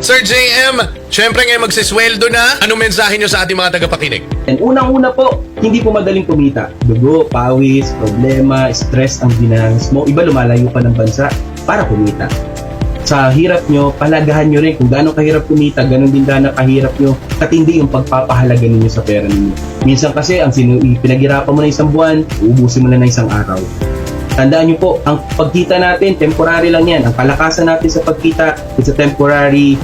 Sir JM, syempre ngayon magsisweldo na. Anong mensahe nyo sa ating mga tagapakinig? And unang-una po, hindi po madaling kumita. Dugo, pawis, problema, stress ang dinaranas mo. Iba lumalayo pa ng bansa para kumita. Sa hirap nyo, palagahan nyo rin kung gaano kahirap kumita, ganon din gaano kahirap nyo, katindi yung pagpapahalaga ninyo sa pera ninyo. Minsan kasi, ang pinaghirapan mo na isang buwan, uubusin mo na isang araw. Tandaan nyo po, ang pagkita natin, temporary lang yan. Ang kalakasan natin sa pagkita, it's a temporary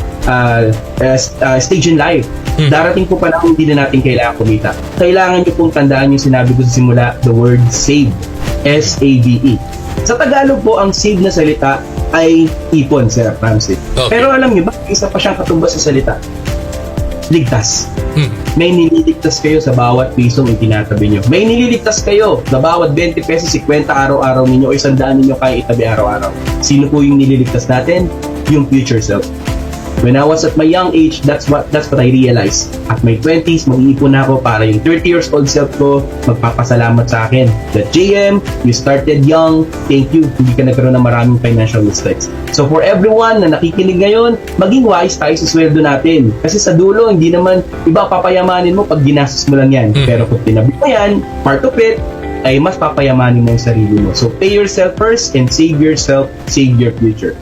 stage in life. Darating po pa na hindi na natin kailangan kumita. Kailangan nyo pong tandaan yung sinabi ko sa simula, the word save. S-A-V-E. Sa Tagalog po, ang save na salita ay ipon, Sir Francis. Okay. Pero alam nyo ba, isa pa siyang katumbas sa salita. Ligtas. May nililigtas kayo sa bawat pisong itinatabi nyo. May nililigtas kayo sa bawat 20 pesos, 50 araw-araw ninyo o 100 ninyo kaya itabi araw-araw. Sino po yung nililigtas natin? Yung future self. When I was at my young age, that's what I realized. At my 20s, mag-iipon na ako para yung 30 years old self ko magpapasalamat sa akin. That JM, you started young. Thank you. Hindi ka nagkaroon ng maraming financial mistakes. So for everyone na nakikinig ngayon, maging wise tayo sa sweldo natin. Kasi sa dulo, hindi naman iba papayamanin mo pag ginastos mo lang yan. Pero kung tinabi mo yan, part of it, ay mas papayamanin mo yung sarili mo. So pay yourself first and save yourself, save your future.